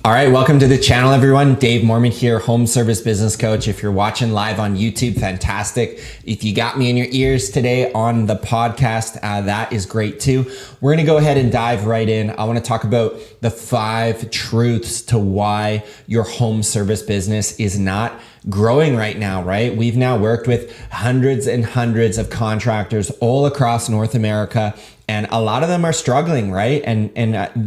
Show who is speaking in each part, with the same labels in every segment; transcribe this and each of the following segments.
Speaker 1: All right, welcome to the channel, everyone. Dave Mormon here, home service business coach. If you're watching live on YouTube, fantastic. If you got me in your ears today on the podcast, that is great too. We're gonna go ahead and dive right in. I wanna talk about the 5 truths to why your home service business is not growing right now, right? We've now worked with hundreds and hundreds of contractors all across North America, and a lot of them are struggling, right? And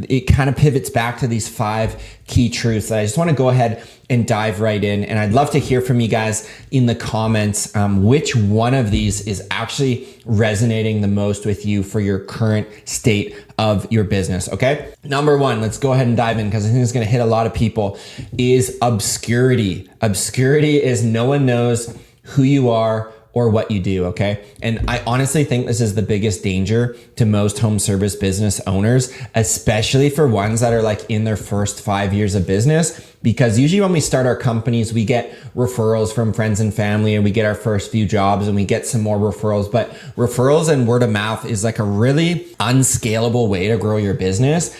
Speaker 1: it kind of pivots back to these 5 key truths that I just want to go ahead and dive right in. And I'd love to hear from you guys in the comments, which one of these is actually resonating the most with you for your current state of your business, okay? Number 1, let's go ahead and dive in because I think it's going to hit a lot of people, is obscurity. Obscurity is no one knows who you are or what you do, okay? And I honestly think this is the biggest danger to most home service business owners, especially for ones that are like in their first 5 years of business, because usually when we start our companies, we get referrals from friends and family and we get our first few jobs and we get some more referrals. But referrals and word of mouth is like a really unscalable way to grow your business.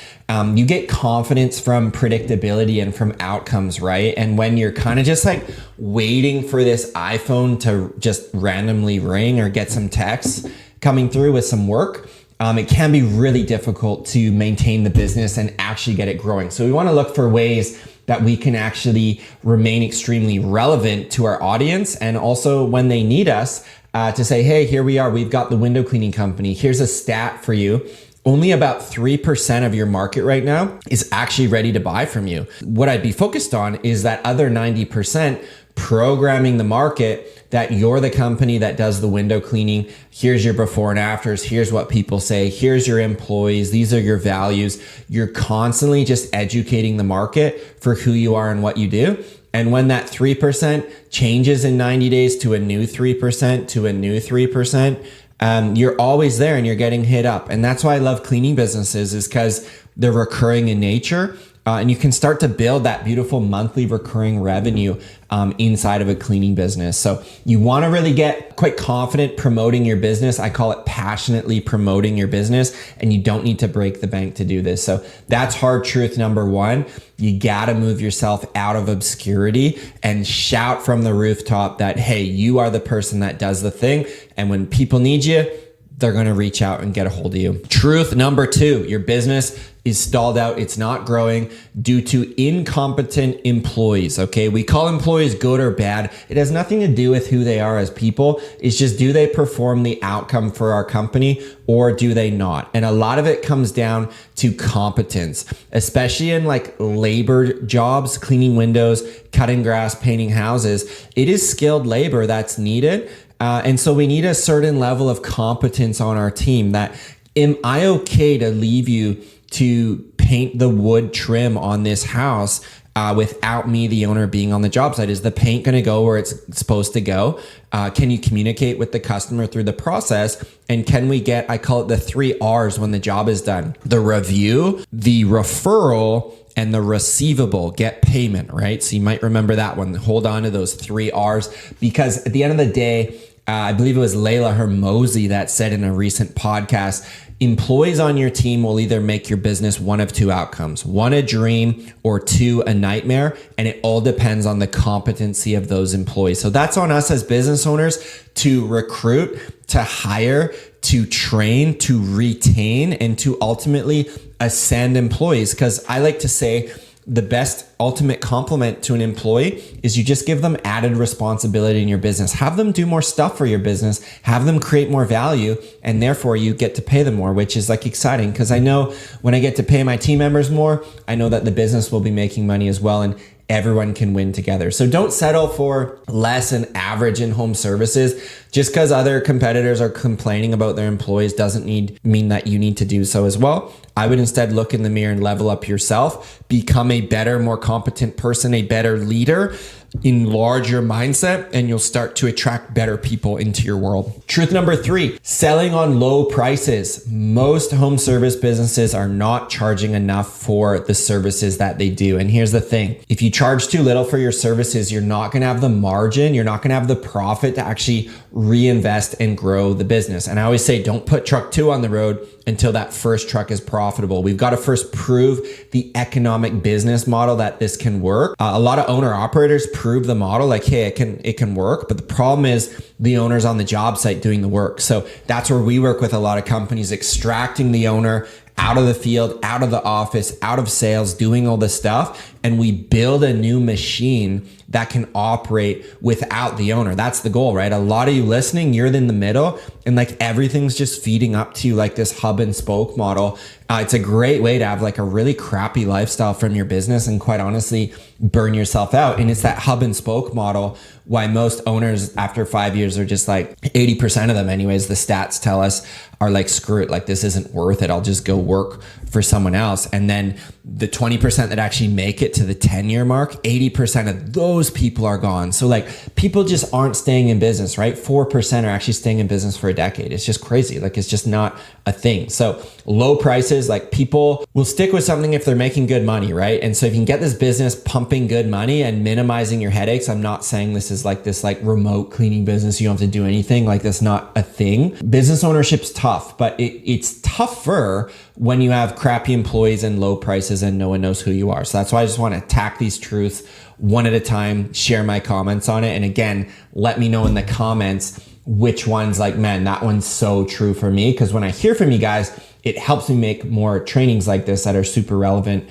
Speaker 1: You get confidence from predictability and from outcomes, right? And when you're kind of just like waiting for this iPhone to just randomly ring or get some texts coming through with some work, it can be really difficult to maintain the business and actually get it growing. So we want to look for ways that we can actually remain extremely relevant to our audience, and also when they need us to say, hey, here we are, we've got the window cleaning company. Here's a stat for you. Only about 3% of your market right now is actually ready to buy from you. What I'd be focused on is that other 90%, programming the market that you're the company that does the window cleaning. Here's your before and afters. Here's what people say. Here's your employees. These are your values. You're constantly just educating the market for who you are and what you do. And when that 3% changes in 90 days to a new 3%, to a new 3%, you're always there and you're getting hit up. And that's why I love cleaning businesses, is because they're recurring in nature. And you can start to build that beautiful monthly recurring revenue inside of a cleaning business. So you want to really get quite confident promoting your business. I call it passionately promoting your business, and you don't need to break the bank to do this. So that's hard truth number 1. You got to move yourself out of obscurity and shout from the rooftop that, hey, you are the person that does the thing. And when people need you, they're going to reach out and get a hold of you. Truth number 2, your business is stalled out. It's not growing due to incompetent employees. Okay. We call employees good or bad. It has nothing to do with who they are as people. It's just, do they perform the outcome for our company or do they not? And a lot of it comes down to competence, especially in like labor jobs, cleaning windows, cutting grass, painting houses. It is skilled labor that's needed. And so we need a certain level of competence on our team. That, am I okay to leave you to paint the wood trim on this house without me, the owner, being on the job site? Is the paint going to go where it's supposed to go? Can you communicate with the customer through the process? And can we get, I call it the 3 R's when the job is done: the review, the referral, and the receivable, get payment, right? So you might remember that one. Hold on to those 3 R's, because at the end of the day, I believe it was Layla Hermosi that said in a recent podcast, employees on your team will either make your business one of 2 outcomes: 1, a dream, or 2, a nightmare. And it all depends on the competency of those employees. So that's on us as business owners to recruit, to hire, to train, to retain, and to ultimately ascend employees. Because I like to say, the best ultimate compliment to an employee is you just give them added responsibility in your business. Have them do more stuff for your business, have them create more value, and therefore you get to pay them more, which is like exciting, because I know when I get to pay my team members more, I know that the business will be making money as well, and everyone can win together. So don't settle for less than average in home services. Just because other competitors are complaining about their employees doesn't mean that you need to do so as well. I would instead look in the mirror and level up yourself, become a better, more competent person, a better leader, enlarge your mindset, and you'll start to attract better people into your world. Truth number 3, selling on low prices. Most home service businesses are not charging enough for the services that they do. And here's the thing. If you charge too little for your services, you're not going to have the margin, you're not going to have the profit to actually reinvest and grow the business. And I always say, don't put truck 2 on the road until that first truck is profitable. We've got to first prove the economic business model that this can work. A lot of owner operators prove the model like, hey, it can work. But the problem is the owner's on the job site doing the work. So that's where we work with a lot of companies, extracting the owner out of the field, out of the office, out of sales, doing all this stuff. And we build a new machine that can operate without the owner. That's the goal, right? A lot of you listening, you're in the middle and like everything's just feeding up to you like this hub and spoke model. It's a great way to have like a really crappy lifestyle from your business and quite honestly, burn yourself out. And it's that hub and spoke model why most owners after 5 years are just like 80% of them anyways, the stats tell us are like, screw it. Like this isn't worth it. I'll just go work for someone else. And then the 20% that actually make it to the 10-year mark, 80% of those people are gone. So like people just aren't staying in business, right? 4% are actually staying in business for a decade. It's just crazy. Like it's just not a thing. So low prices, like people will stick with something if they're making good money, right? And so if you can get this business pumping good money and minimizing your headaches, I'm not saying this is like this like remote cleaning business. You don't have to do anything. Like that's not a thing. Business ownership's tough, but it's tougher when you have crappy employees and low prices and no one knows who you are. So that's why I just want to attack these truths one at a time, share my comments on it. And again, let me know in the comments which one's like, man, that one's so true for me. Because when I hear from you guys, it helps me make more trainings like this that are super relevant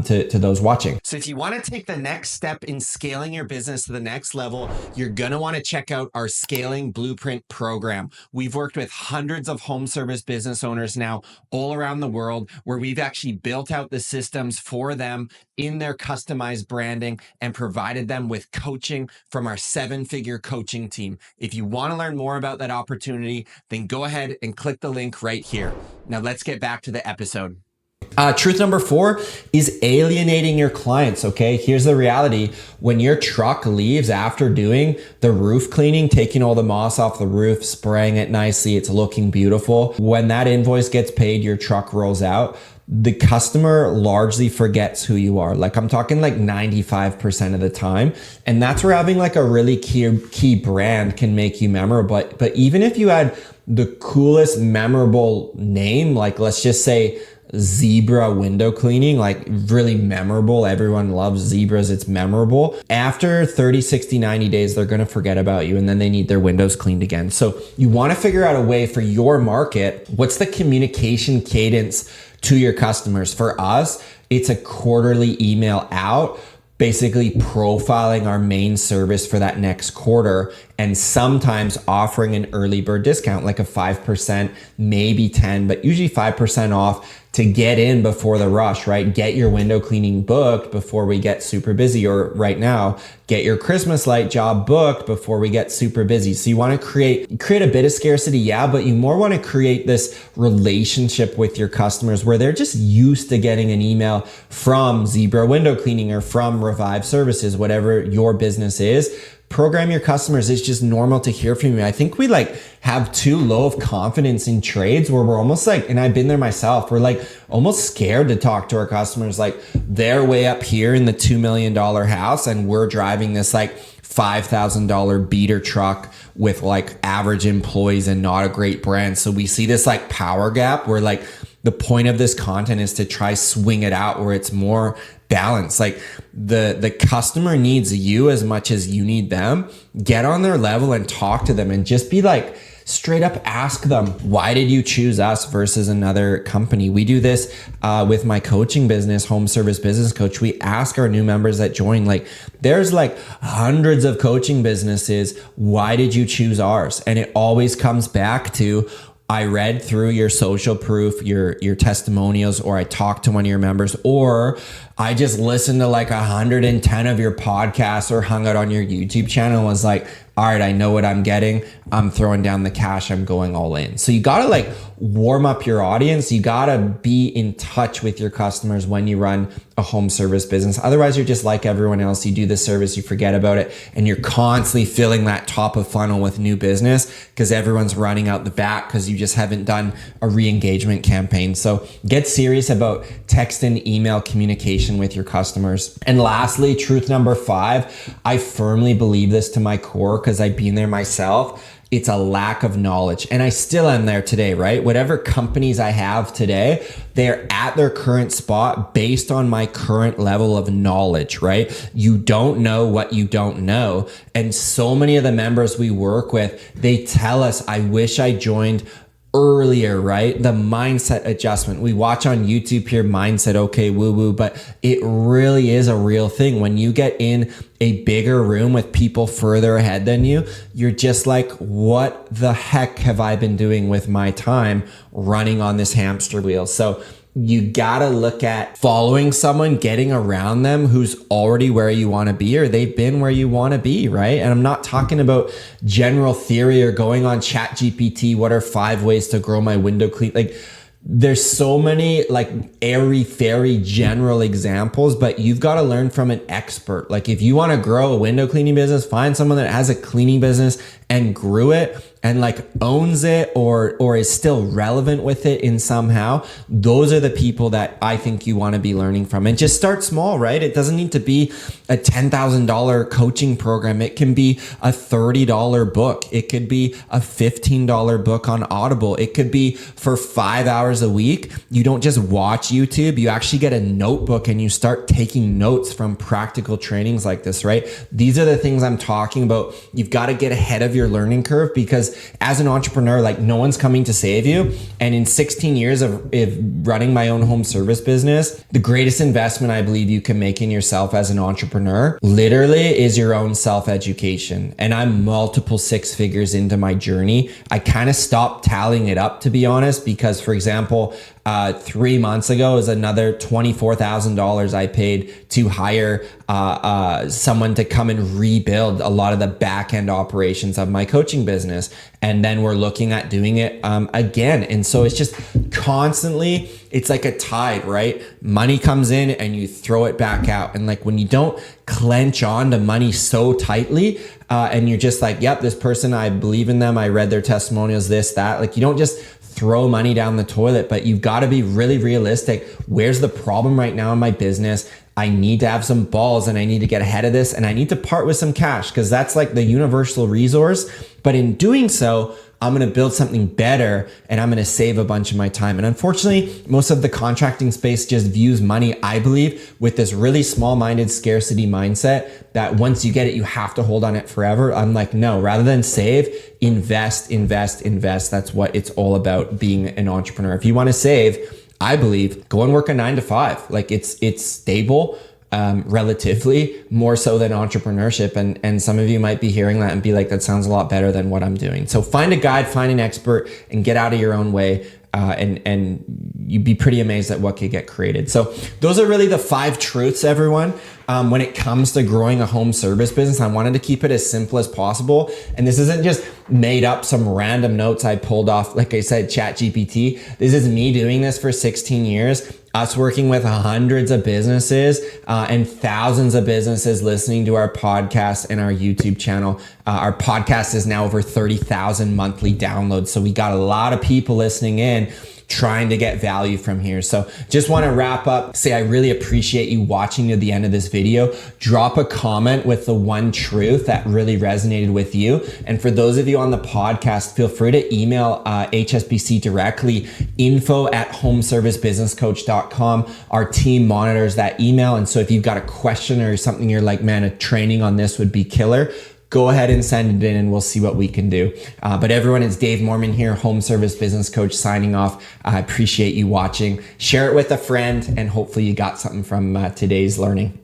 Speaker 1: to those watching. So if you want to take the next step in scaling your business to the next level, you're going to want to check out our Scaling Blueprint program. We've worked with hundreds of home service business owners now all around the world where we've actually built out the systems for them in their customized branding and provided them with coaching from our 7-figure coaching team. If you want to learn more about that opportunity, then go ahead and click the link right here. Now let's get back to the episode. Truth number 4 is alienating your clients. Okay. Here's the reality. When your truck leaves after doing the roof cleaning, taking all the moss off the roof, spraying it nicely, it's looking beautiful. When that invoice gets paid, your truck rolls out. The customer largely forgets who you are. Like I'm talking like 95% of the time. And that's where having like a really key brand can make you memorable. But even if you had the coolest memorable name, like let's just say Zebra window cleaning, like really memorable. Everyone loves zebras. It's memorable. After 30, 60, 90 days, they're going to forget about you and then they need their windows cleaned again. So you want to figure out a way for your market. What's the communication cadence to your customers? For us, it's a quarterly email out, basically profiling our main service for that next quarter and sometimes offering an early bird discount, like a 5%, maybe 10, but usually 5% off to get in before the rush, right? Get your window cleaning booked before we get super busy, or right now, get your Christmas light job booked before we get super busy. So you want to create a bit of scarcity, yeah, but you more want to create this relationship with your customers where they're just used to getting an email from Zebra Window Cleaning or from Revive Services, whatever your business is. Program your customers. It's just normal to hear from you. I think we like have too low of confidence in trades where we're almost like, and I've been there myself, we're like almost scared to talk to our customers. Like they're way up here in the $2 million house and we're driving this like $5,000 beater truck with like average employees and not a great brand. So we see this like power gap where like the point of this content is to try swing it out where it's more balanced. Like the customer needs you as much as you need them. Get on their level and talk to them and just be like, straight up ask them, why did you choose us versus another company? We do this with my coaching business, Home Service Business Coach. We ask our new members that join, like there's like hundreds of coaching businesses. Why did you choose ours? And it always comes back to, I read through your social proof, your testimonials, or I talked to one of your members, or I just listened to like 110 of your podcasts or hung out on your YouTube channel and was like, all right, I know what I'm getting. I'm throwing down the cash. I'm going all in. So you got to like warm up your audience. You got to be in touch with your customers when you run a home service business. Otherwise, you're just like everyone else. You do the service, you forget about it, and you're constantly filling that top of funnel with new business because everyone's running out the back because you just haven't done a re-engagement campaign. So get serious about text and email communication with your customers. And lastly, truth number 5, I firmly believe this to my core because I've been there myself. It's a lack of knowledge. And I still am there today, right? Whatever companies I have today, they're at their current spot based on my current level of knowledge, right? You don't know what you don't know. And so many of the members we work with, they tell us, I wish I joined earlier, right? The mindset adjustment. We watch on YouTube here, mindset, okay, woo woo, but it really is a real thing. When you get in a bigger room with people further ahead than you, you're just like, what the heck have I been doing with my time running on this hamster wheel? So you gotta look at following someone, getting around them who's already where you want to be or they've been where you want to be, right? And I'm not talking about general theory or going on ChatGPT. What are 5 ways to grow my window clean? Like, there's so many like airy fairy general examples, but you've got to learn from an expert. Like if you want to grow a window cleaning business, find someone that has a cleaning business and grew it and like owns it or is still relevant with it in somehow. Those are the people that I think you want to be learning from. And just start small, right? It doesn't need to be a $10,000 coaching program. It can be a $30 book. It could be a $15 book on Audible. It could be for 5 hours a week. You don't just watch YouTube. You actually get a notebook and you start taking notes from practical trainings like this, right? These are the things I'm talking about. You've got to get ahead of your learning curve because as an entrepreneur, like no one's coming to save you. And in 16 years of running my own home service business, the greatest investment I believe you can make in yourself as an entrepreneur literally is your own self-education. And I'm multiple 6 figures into my journey. I kind of stopped tallying it up, to be honest, because for example, 3 months ago is another $24,000 I paid to hire someone to come and rebuild a lot of the back end operations of my coaching business. And then we're looking at doing it again. And so it's just constantly, it's like a tide, right? Money comes in and you throw it back out. And like when you don't clench on to money so tightly and you're just like, yep, this person, I believe in them. I read their testimonials, this, that. Like you don't just throw money down the toilet, but you've got to be really realistic. Where's the problem right now in my business? I need to have some balls and I need to get ahead of this and I need to part with some cash because that's like the universal resource. But in doing so, I'm going to build something better and I'm going to save a bunch of my time. And unfortunately, most of the contracting space just views money, I believe, with this really small-minded scarcity mindset that once you get it, you have to hold on it forever. I'm like, no, rather than save, invest, invest, invest. That's what it's all about being an entrepreneur. If you want to save, I believe, go and work a 9 to 5. Like it's stable. Relatively more so than entrepreneurship. And some of you might be hearing that and be like, that sounds a lot better than what I'm doing. So find a guide, find an expert and get out of your own way. And you'd be pretty amazed at what could get created. So those are really the 5 truths, everyone. When it comes to growing a home service business, I wanted to keep it as simple as possible. And this isn't just made up some random notes I pulled off, like I said, ChatGPT. This is me doing this for 16 years. Us working with hundreds of businesses and thousands of businesses listening to our podcast and our YouTube channel. Our podcast is now over 30,000 monthly downloads. So we got a lot of people listening in trying to get value from here. So just want to wrap up, say I really appreciate you watching to the end of this video. Drop a comment with the one truth that really resonated with you. And for those of you on the podcast, feel free to email HSBC directly, info@homeservicebusinesscoach.com. Our team monitors that email. And so if you've got a question or something you're like, man, a training on this would be killer, go ahead and send it in and we'll see what we can do. But everyone, it's Dave Mormon here, Home Service Business Coach, signing off. I appreciate you watching. Share it with a friend and hopefully you got something from today's learning.